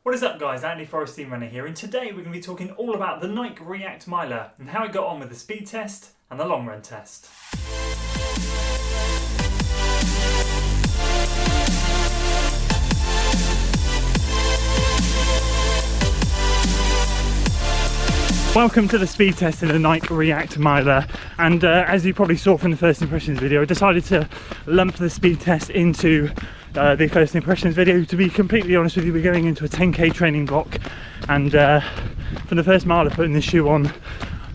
What is up guys, Andy Forestine Runner here, and today we're going to be talking all about the Nike React MILER and how it got on with the speed test and the long run test. Welcome to the speed test in the Nike React MILER, and as you probably saw from the first impressions video, I decided to lump the speed test into the first impressions video. To be completely honest with you, we're going into a 10k training block, and for the first mile of putting this shoe on,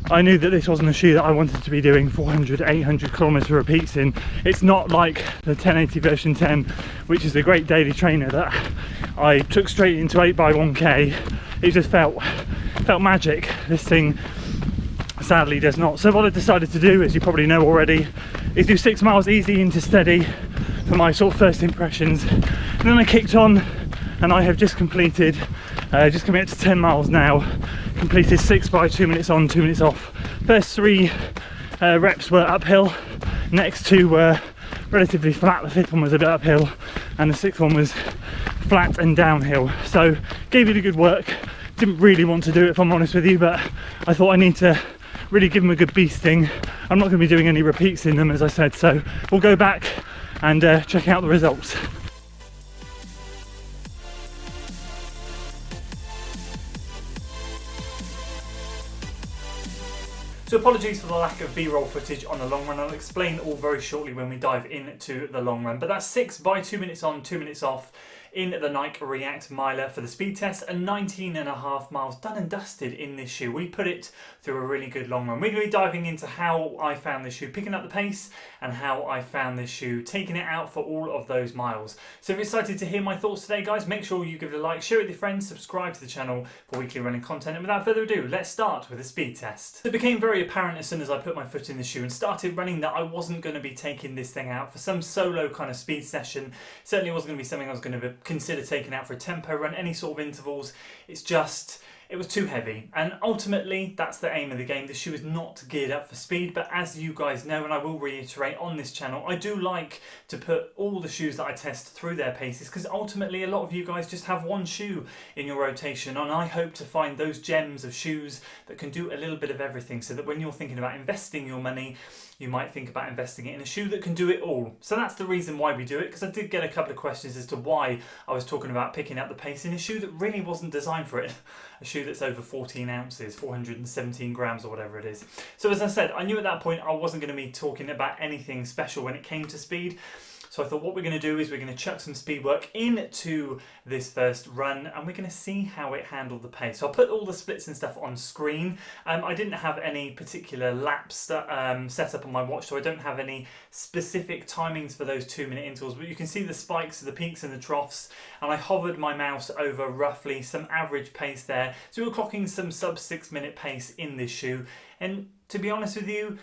I knew that this wasn't a shoe that I wanted to be doing 400, 800 kilometer repeats in. It's not like the 1080 version 10, which is a great daily trainer that I took straight into 8x1k. It just felt magic. This thing sadly does not. So what I decided to do, as you probably know already, is do 6 miles easy into steady for my sort of first impressions, and then I kicked on, and I have just completed, just coming up to 10 miles now, completed 6 by 2 minutes on, 2 minutes off. First 3 reps were uphill, next 2 were relatively flat, the 5th one was a bit uphill, and the 6th one was flat and downhill. So gave it a good work. Didn't really want to do it, if I'm honest with you, but I thought I need to really give them a good beasting. I'm not going to be doing any repeats in them, as I said, so we'll go back and check out the results. So apologies for the lack of B-roll footage on the long run. I'll explain all very shortly when we dive into the long run. But that's 6 by 2 minutes on, 2 minutes off in the Nike React MILER for the speed test, and 19.5 miles done and dusted in this shoe. We put it through a really good long run. We're going to be diving into how I found this shoe picking up the pace, and how I found this shoe taking it out for all of those miles. So if you're excited to hear my thoughts today, guys, make sure you give it a like, share it with your friends, subscribe to the channel for weekly running content, and without further ado, let's start with the speed test. It became very apparent as soon as I put my foot in the shoe and started running that I wasn't going to be taking this thing out for some solo kind of speed session. Certainly wasn't going to be something I was going to consider taking out for a tempo run, any sort of intervals. It was too heavy, and ultimately that's the aim of the game. The shoe is not geared up for speed, but as you guys know, and I will reiterate on this channel, I do like to put all the shoes that I test through their paces, because ultimately a lot of you guys just have one shoe in your rotation, and I hope to find those gems of shoes that can do a little bit of everything, so that when you're thinking about investing your money, you might think about investing it in a shoe that can do it all. So that's the reason why we do it, because I did get a couple of questions as to why I was talking about picking up the pace in a shoe that really wasn't designed for it. A shoe that's over 14 ounces, 417 grams or whatever it is. So as I said, I knew at that point I wasn't going to be talking about anything special when it came to speed. So I thought what we're going to do is we're going to chuck some speed work into this first run, and we're going to see how it handled the pace. So I'll put all the splits and stuff on screen. I didn't have any particular laps set up on my watch, so I don't have any specific timings for those 2 minute intervals, but you can see the spikes, the peaks and the troughs, and I hovered my mouse over roughly some average pace there. So we're clocking some sub 6 minute pace in this shoe, and to be honest with you,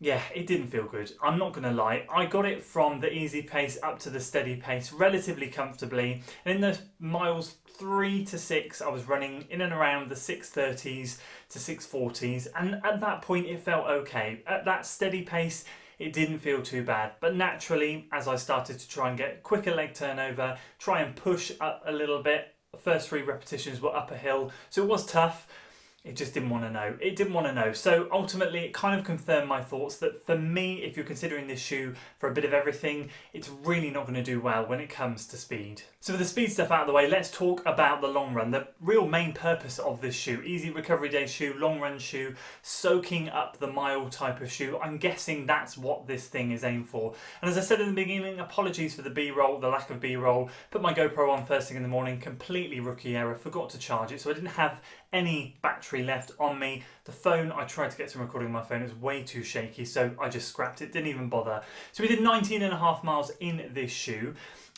yeah, it didn't feel good. I'm not going to lie. I got it from the easy pace up to the steady pace relatively comfortably. And in the miles 3 to 6, I was running in and around the 6:30s to 6:40s. And at that point, it felt okay. At that steady pace, it didn't feel too bad. But naturally, as I started to try and get quicker leg turnover, try and push up a little bit, the first 3 repetitions were up a hill. So it was tough. It just didn't want to know. It didn't want to know. So ultimately, it kind of confirmed my thoughts that for me, if you're considering this shoe for a bit of everything, it's really not going to do well when it comes to speed. So with the speed stuff out of the way, let's talk about the long run. The real main purpose of this shoe, easy recovery day shoe, long run shoe, soaking up the mile type of shoe. I'm guessing that's what this thing is aimed for. And as I said in the beginning, apologies for the B-roll, the lack of B-roll. Put my GoPro on first thing in the morning, completely rookie error, forgot to charge it, so I didn't have any battery left on me. The phone, I tried to get some recording on my phone, it was way too shaky, so I just scrapped it, didn't even bother. So we did 19.5 miles in this shoe,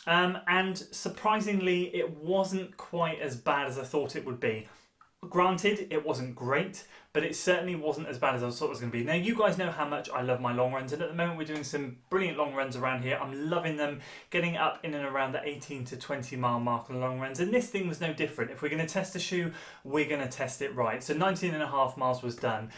and surprisingly it wasn't quite as bad as I thought it would be. Granted, it wasn't great, but it certainly wasn't as bad as I thought it was going to be. Now, you guys know how much I love my long runs, and at the moment we're doing some brilliant long runs around here. I'm loving them, getting up in and around the 18 to 20 mile mark on long runs, and this thing was no different. If we're going to test a shoe, we're going to test it right. So 19.5 miles was done.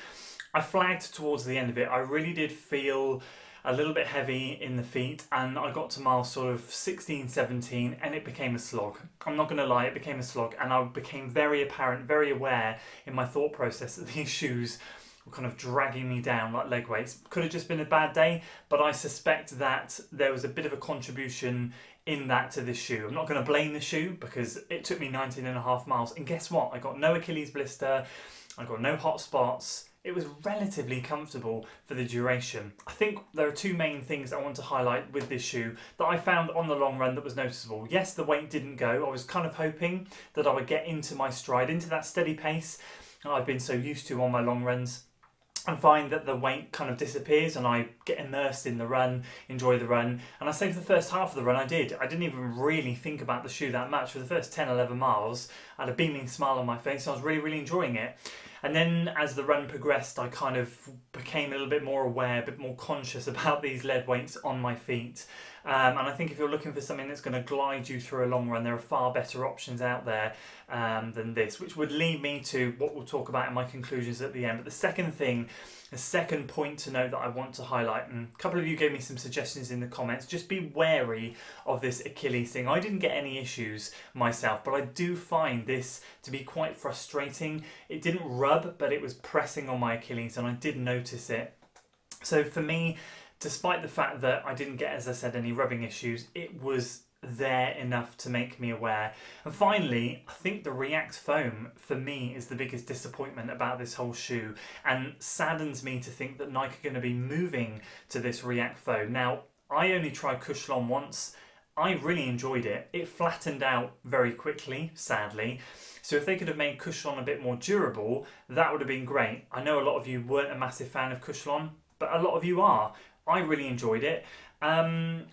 I flagged towards the end of it. I really did feel a little bit heavy in the feet, and I got to miles sort of 16, 17, and it became a slog. I'm not going to lie, it became a slog, and I became very apparent, very aware in my thought process that these shoes were kind of dragging me down like leg weights. Could have just been a bad day, but I suspect that there was a bit of a contribution in that to this shoe. I'm not going to blame the shoe because it took me 19.5 miles, and guess what? I got no Achilles blister, I got no hot spots. It was relatively comfortable for the duration. I think there are two main things I want to highlight with this shoe that I found on the long run that was noticeable. Yes, the weight didn't go. I was kind of hoping that I would get into my stride, into that steady pace that I've been so used to on my long runs, and find that the weight kind of disappears and I get immersed in the run, enjoy the run. And I say for the first half of the run I did. I didn't even really think about the shoe that much. For the first 10, 11 miles, I had a beaming smile on my face. I was really, really enjoying it. And then as the run progressed, I kind of became a little bit more aware, a bit more conscious about these lead weights on my feet. And I think if you're looking for something that's going to glide you through a long run, there are far better options out there than this, which would lead me to what we'll talk about in my conclusions at the end. But the second point to note that I want to highlight, and a couple of you gave me some suggestions in the comments, just be wary of this Achilles thing. I didn't get any issues myself, but I do find this to be quite frustrating. It didn't rub, but it was pressing on my Achilles, and I did notice it. So for me, despite the fact that I didn't get, as I said, any rubbing issues, it was there enough to make me aware. And finally, I think the React foam for me is the biggest disappointment about this whole shoe, and saddens me to think that Nike are going to be moving to this React foam. Now, I only tried Cushlon once. I really enjoyed it. It flattened out very quickly, sadly. So if they could have made Cushlon a bit more durable, that would have been great. I know a lot of you weren't a massive fan of Cushlon, but a lot of you are. I really enjoyed it.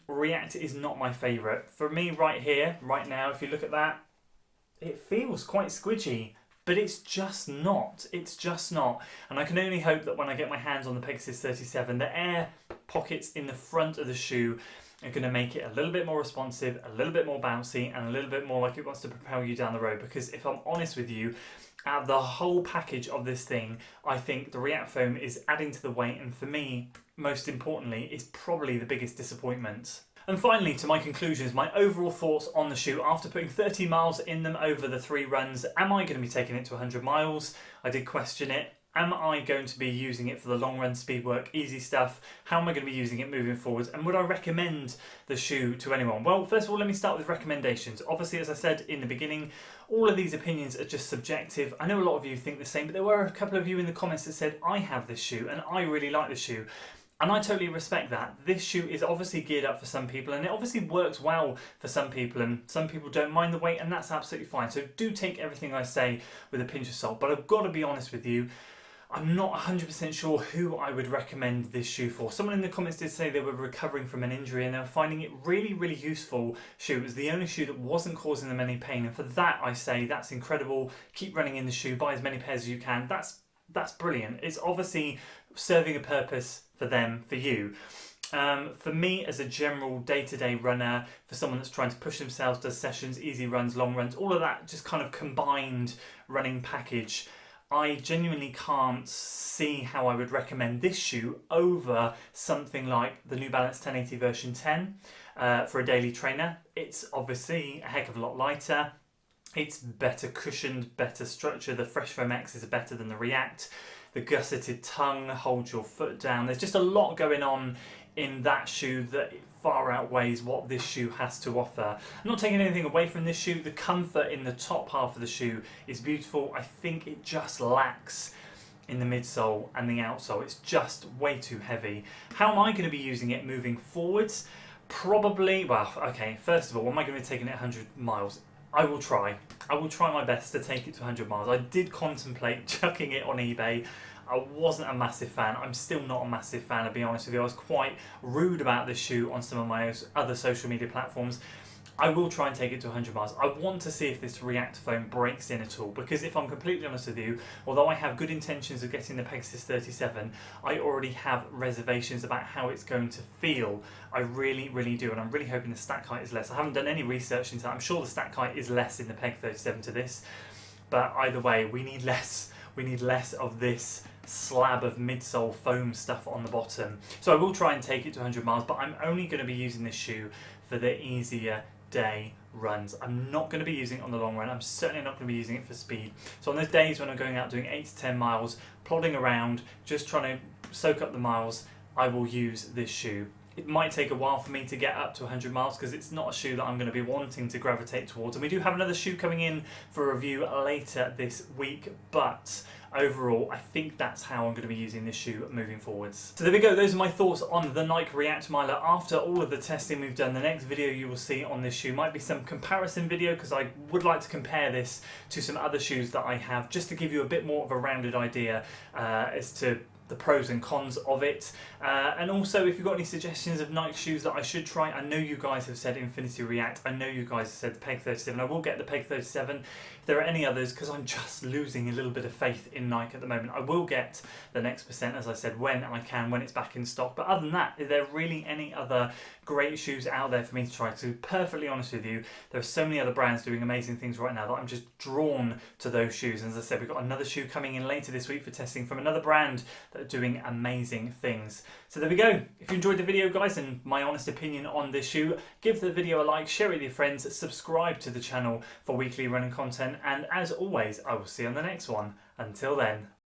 React is not my favourite. For me right here, right now, if you look at that, it feels quite squidgy, but it's just not. It's just not. And I can only hope that when I get my hands on the Pegasus 37, the air pockets in the front of the shoe are going to make it a little bit more responsive, a little bit more bouncy, and a little bit more like it wants to propel you down the road. Because if I'm honest with you, out of the whole package of this thing, I think the React foam is adding to the weight, and for me, most importantly, is probably the biggest disappointment. And finally, to my conclusions, my overall thoughts on the shoe after putting 30 miles in them over the 3 runs. Am I going to be taking it to 100 miles? I did question it. Am I going to be using it for the long run, speed work, easy stuff? How am I going to be using it moving forwards? And would I recommend the shoe to anyone? Well, first of all, let me start with recommendations. Obviously, as I said in the beginning, all of these opinions are just subjective. I know a lot of you think the same, but there were a couple of you in the comments that said, I have this shoe and I really like the shoe. And I totally respect that. This shoe is obviously geared up for some people, and it obviously works well for some people, and some people don't mind the weight, and that's absolutely fine. So do take everything I say with a pinch of salt. But I've got to be honest with you, I'm not 100% sure who I would recommend this shoe for. Someone in the comments did say they were recovering from an injury and they were finding it really, really useful shoe. It was the only shoe that wasn't causing them any pain, and for that I say that's incredible. Keep running in the shoe, buy as many pairs as you can. That's brilliant. It's obviously serving a purpose for them, for you. For me, as a general day-to-day runner, for someone that's trying to push themselves, does sessions, easy runs, long runs, all of that just kind of combined running package, I genuinely can't see how I would recommend this shoe over something like the New Balance 1080 version 10 for a daily trainer. It's obviously a heck of a lot lighter. It's better cushioned, better structure. The Fresh Foam X is better than the React. The gusseted tongue holds your foot down. There's just a lot going on in that shoe that far outweighs what this shoe has to offer. I'm not taking anything away from this shoe. The comfort in the top half of the shoe is beautiful. I think it just lacks in the midsole and the outsole. It's just way too heavy. How am I going to be using it moving forwards? Probably, well, okay, first of all, am I going to be taking it 100 miles? I will try. I will try my best to take it to 100 miles. I did contemplate chucking it on eBay. I wasn't a massive fan. I'm still not a massive fan, to be honest with you. I was quite rude about this shoe on some of my other social media platforms. I will try and take it to 100 miles. I want to see if this React foam breaks in at all, because if I'm completely honest with you, although I have good intentions of getting the Pegasus 37, I already have reservations about how it's going to feel. I really, really do, and I'm really hoping the stack height is less. I haven't done any research into that. I'm sure the stack height is less in the Peg 37 to this, but either way, we need less. we need less of this slab of midsole foam stuff on the bottom. So I will try and take it to 100 miles, but I'm only going to be using this shoe for the easier day runs. I'm not going to be using it on the long run. I'm certainly not going to be using it for speed. So on those days when I'm going out doing 8 to 10 miles, plodding around, just trying to soak up the miles, I will use this shoe. It might take a while for me to get up to 100 miles because it's not a shoe that I'm going to be wanting to gravitate towards. And we do have another shoe coming in for review later this week, but overall I think that's how I'm going to be using this shoe moving forwards. So there we go, those are my thoughts on the Nike React MILER after all of the testing we've done. The next video you will see on this shoe might be some comparison video because I would like to compare this to some other shoes that I have just to give you a bit more of a rounded idea as to the pros and cons of it, and also if you've got any suggestions of Nike shoes that I should try. I know you guys have said Infinity React, I know you guys have said the Peg 37, I will get the Peg 37. If there are any others, because I'm just losing a little bit of faith in Nike at the moment, I will get the next percent, as I said, when I can, when it's back in stock. But other than that, is there really any other great shoes out there for me to try? To be perfectly honest with you, there are so many other brands doing amazing things right now that I'm just drawn to those shoes. And as I said, we've got another shoe coming in later this week for testing from another brand that are doing amazing things. So there we go. If you enjoyed the video, guys, and my honest opinion on this shoe, give the video a like, share it with your friends, subscribe to the channel for weekly running content, and as always, I will see you on the next one. Until then.